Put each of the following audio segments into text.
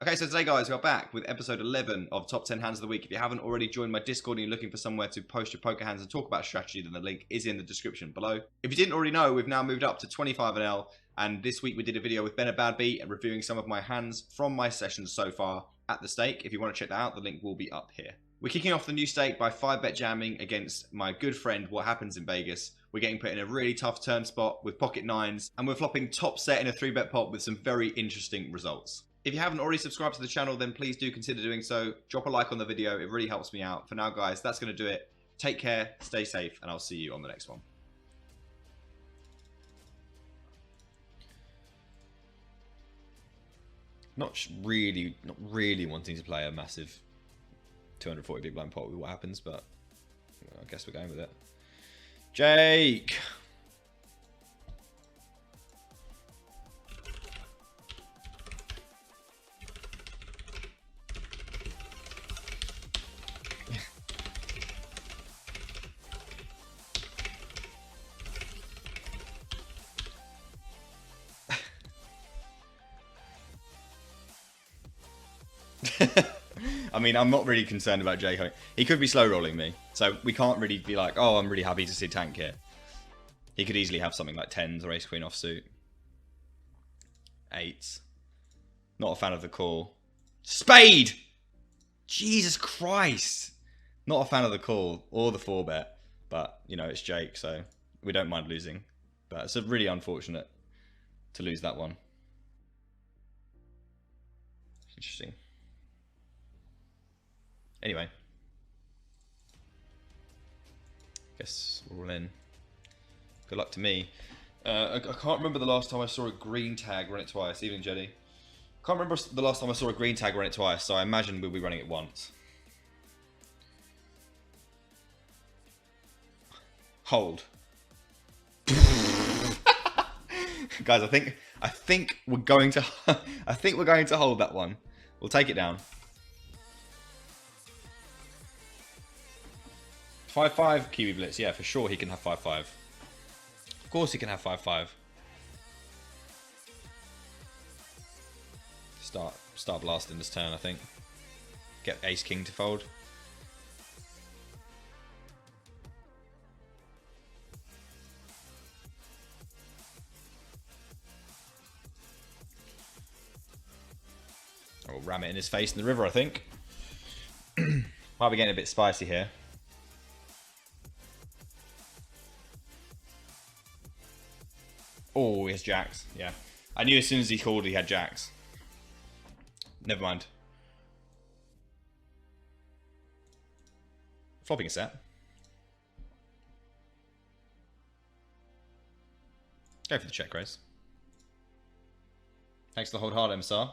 Okay, so today, guys, we're back with episode 11 of Top 10 Hands of the Week. If you haven't already joined my Discord and you're looking for somewhere to post your poker hands and talk about strategy, then the link is in the description below. If you didn't already know, we've now moved up to 25NL, and this week we did a video with Benabadbeat and reviewing some of my hands from my sessions so far at the stake. If you want to check that out, the link will be up here. We're kicking off the new stake by 5-bet jamming against my good friend What Happens in Vegas. We're getting put in a really tough turn spot with pocket nines, and we're flopping top set in a 3-bet pot with some very interesting results. If you haven't already subscribed to the channel, then please do consider doing so. Drop a like on the video, it really helps me out. For now, guys, that's going to do it. Take care, stay safe, and I'll see you on the next one. Not really wanting to play a massive 240 big blind pot with What Happens, but I guess we're going with it. Jake! I mean, I'm not really concerned about Jake. He could be slow rolling me, so we can't really be like, oh, I'm really happy to see tank here. He could easily have something like 10s or ace queen offsuit. 8s. Not a fan of the call. Spade! Jesus Christ! Not a fan of the call or the 4-bet, but, you know, it's Jake, so we don't mind losing. But it's really unfortunate to lose that one. Interesting. Anyway, guess we're all in. Good luck to me. I can't remember the last time I saw a green tag run it twice. Evening, Jenny. Can't remember the last time I saw a green tag run it twice, so I imagine we'll be running it once. Hold. Guys, I think we're going to we're going to hold that one. We'll take it down. 5-5 Kiwi Blitz, yeah, for sure he can have 5-5. Of course he can have 5-5. Start blasting this turn, I think. Get Ace King to fold. I will ram it in his face in the river, I think. Might be getting a bit spicy here. Oh, he has jacks. Yeah. I knew as soon as he called he had jacks. Never mind. Flopping a set. Go for the check raise. Thanks for the hold hard, MSR.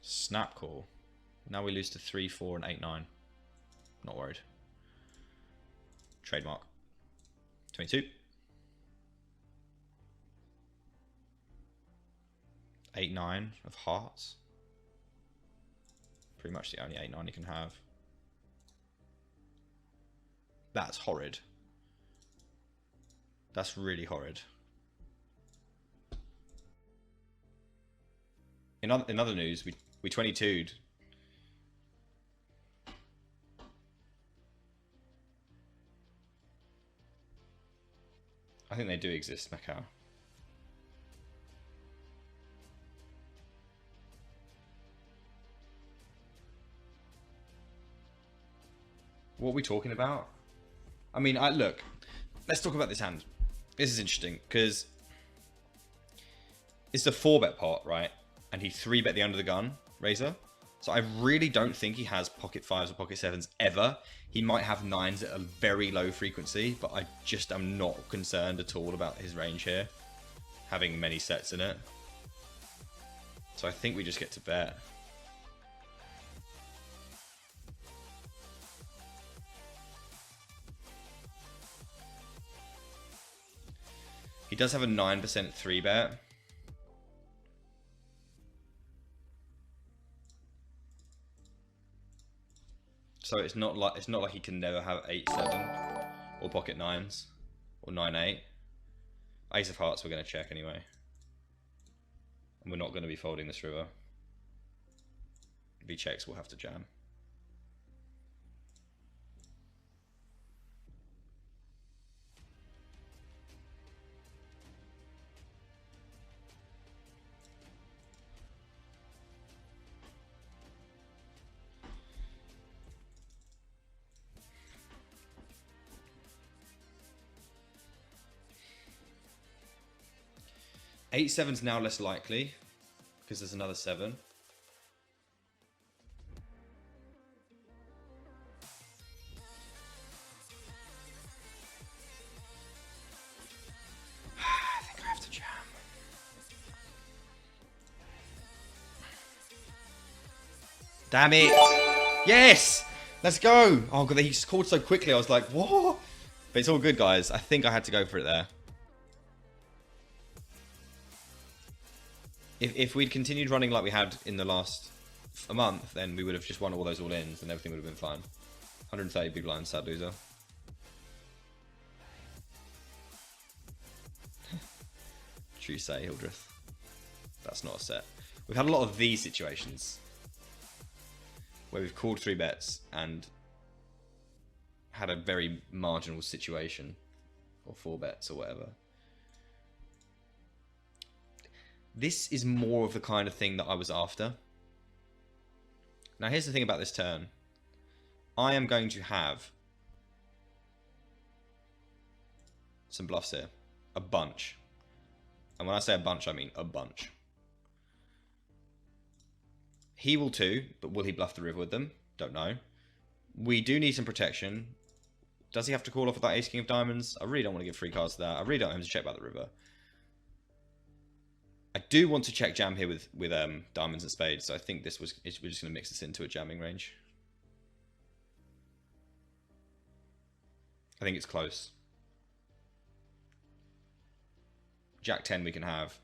Snap call. Now we lose to 3, 4, and 8, 9. Not worried. Trademark. 22. 8, 9 of hearts. Pretty much the only 8, 9 you can have. That's horrid. That's really horrid. In other news, we 22'd. I think they do exist, Macau. What are we talking about? I mean, look, let's talk about this hand. This is interesting, because it's a 4-bet pot, right? And he 3-bet the under the gun razor. So I really don't think he has pocket 5s or pocket 7s ever. He might have 9s at a very low frequency, but I just am not concerned at all about his range here, having many sets in it. So I think we just get to bet. He does have a 9% 3-bet. So it's not like he can never have 8-7 or pocket 9s or 9-8. Ace of hearts we're going to check anyway. And we're not going to be folding this river. If he checks, we'll have to jam. Eight seven's now less likely because there's another 7. I think I have to jam. Damn it! Yes! Let's go! Oh god, he just called so quickly. I was like, what? But it's all good, guys. I think I had to go for it there. If we'd continued running like we had in the last a month, then we would have just won all those all-ins and everything would have been fine. 130 big blinds, sad loser. True say, Hildreth. That's not a set. We've had a lot of these situations where we've called 3 bets and had a very marginal situation, or 4 bets or whatever. This is more of the kind of thing that I was after. Now here's the thing about this turn. I am going to have some bluffs here. A bunch. And when I say a bunch, I mean a bunch. He will too, but will he bluff the river with them? Don't know. We do need some protection. Does he have to call off with that ace king of diamonds? I really don't want to give free cards to that. I really don't want him to check about the river. I do want to check jam here with diamonds and spades, so I think we're just going to mix this into a jamming range. I think it's close. Jack 10 we can have.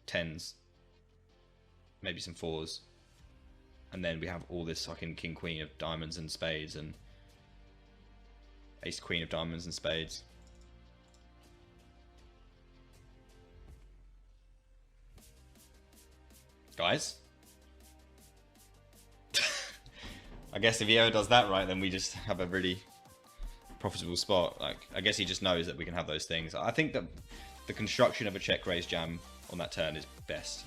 10s. Maybe some 4s. And then we have all this fucking king queen of diamonds and spades and ace queen of diamonds and spades. Guys? I guess if he ever does that right, then we just have a really profitable spot. Like, I guess he just knows that we can have those things. I think that the construction of a check raise jam on that turn is best.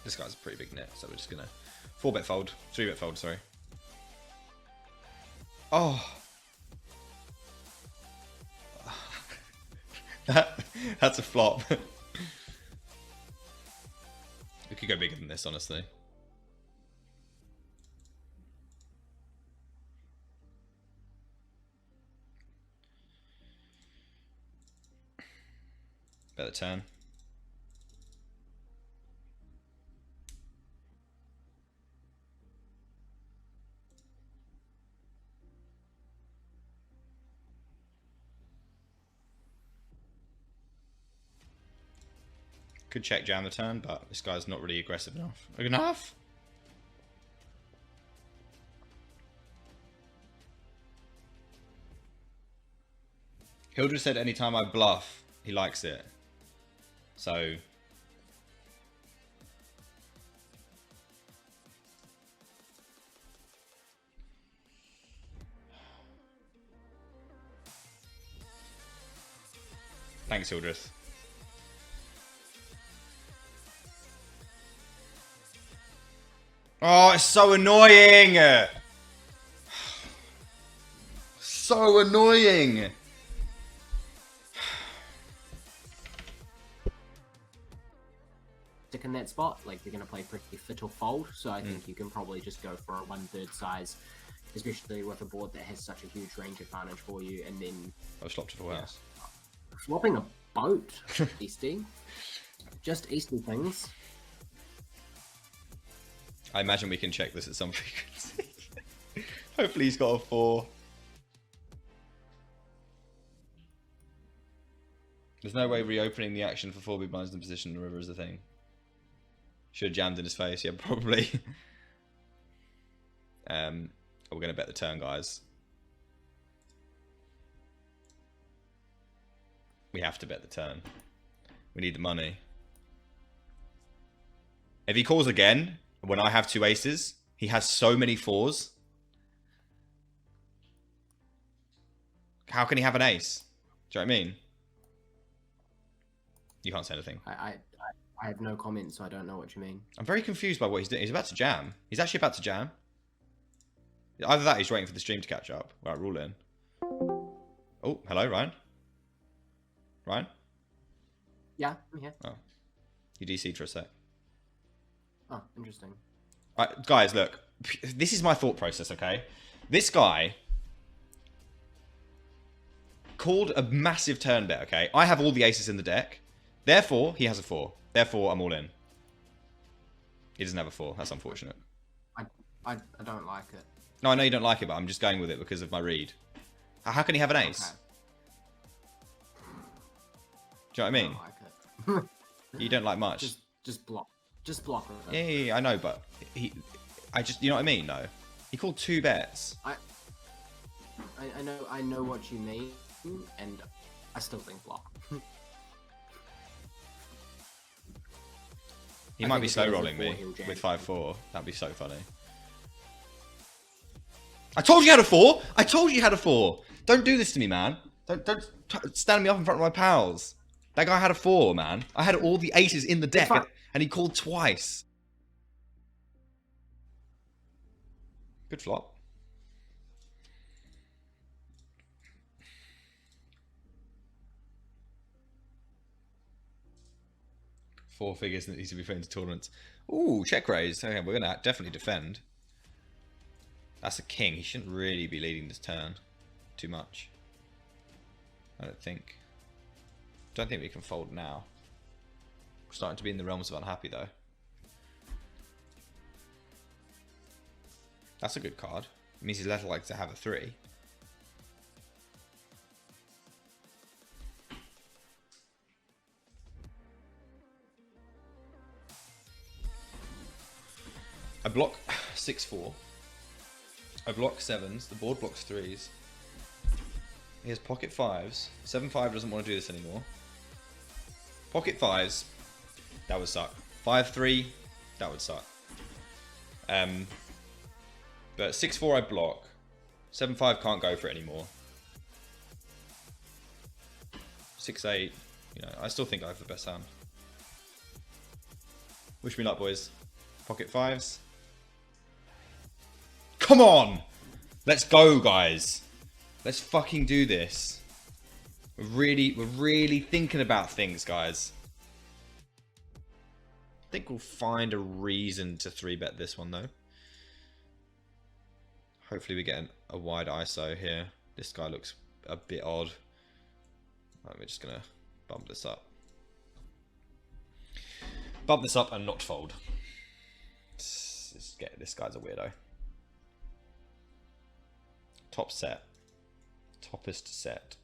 This guy's a pretty big net, so we're just gonna 4-bet fold, 3-bet fold, sorry. Oh. That's a flop. We could go bigger than this, honestly. Bet the turn. Could check jam the turn, but this guy's not really aggressive enough. Hildreth said anytime I bluff, he likes it. So thanks, Hildreth. Oh, it's so annoying! So annoying! In that spot, like they're going to play pretty fit or fold, so I think you can probably just go for a 1/3 size, especially with a board that has such a huge range advantage for you. And then I was flopped to full house. Swapping a boat, Easty, just Easty things. I imagine we can check this at some frequency. Hopefully he's got a 4. There's no way reopening the action for 4 big blinds in the position the river is a thing. Should have jammed in his face, yeah, probably. We're going to bet the turn, guys. We have to bet the turn. We need the money. If he calls again, when I have 2 aces, he has so many 4s. How can he have an ace? Do you know what I mean? You can't say anything. I have no comment, so I don't know what you mean. I'm very confused by what he's doing. He's about to jam. He's actually about to jam. Either that, he's waiting for the stream to catch up. Right, rule in. Oh, hello, Ryan. Ryan? Yeah, I'm here. Oh. You DC'd for a sec. Oh, interesting. Right, guys, look. This is my thought process, okay? This guy called a massive turn bet, okay? I have all the aces in the deck. Therefore, he has a 4. Therefore, I'm all in. He doesn't have a 4. That's unfortunate. I don't like it. No, I know you don't like it, but I'm just going with it because of my read. How can he have an ace? Okay. Do you know what I mean? I don't like it. You don't like much. Just block. Just block it. Yeah, I know, but you know what I mean? No, he called 2 bets. I know what you mean, and I still think block. He might be slow rolling me with 5-4. That'd be so funny. I told you you had a 4. I told you you had a 4. Don't do this to me, man. Don't stand me up in front of my pals. That guy had a 4, man. I had all the aces in the deck, and he called twice. Good flop. Four figures that needs to be put into tournaments. Ooh, check raise. Okay, we're gonna definitely defend. That's a king. He shouldn't really be leading this turn too much. I don't think. Don't think we can fold now. We're starting to be in the realms of unhappy though. That's a good card. It means he's less likely to have a 3. I block 6-4. I block 7s. The board blocks 3s. He has pocket 5s. 7-5 doesn't want to do this anymore. Pocket 5s. That would suck. 5-3. That would suck. But 6-4 I block. 7-5 can't go for it anymore. 6-8. You know, I still think I have the best hand. Wish me luck, boys. Pocket 5s. Come on! Let's go, guys. Let's fucking do this. We're really thinking about things, guys. I think we'll find a reason to 3-bet this one, though. Hopefully we get a wide ISO here. This guy looks a bit odd. Right, we're just gonna bump this up. Bump this up and not fold. This guy's a weirdo. Top set. Toppest set.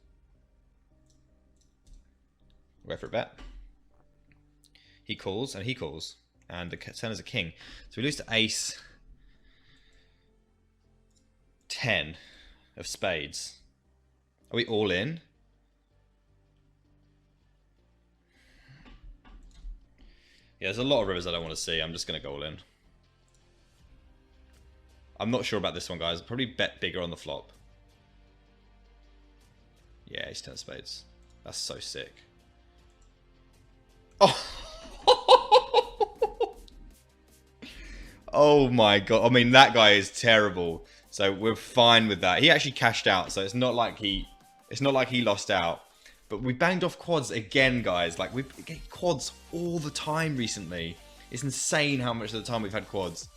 Go for a bet. He calls and he calls. And the turn is a king. So we lose to ace 10 of spades. Are we all in? Yeah, there's a lot of rivers I don't want to see. I'm just going to go all in. I'm not sure about this one, guys. Probably bet bigger on the flop. Yeah, he's 10 of spades. That's so sick. Oh! Oh my god. I mean, that guy is terrible. So we're fine with that. He actually cashed out, so it's not like he lost out. But we banged off quads again, guys. Like, we get quads all the time recently. It's insane how much of the time we've had quads.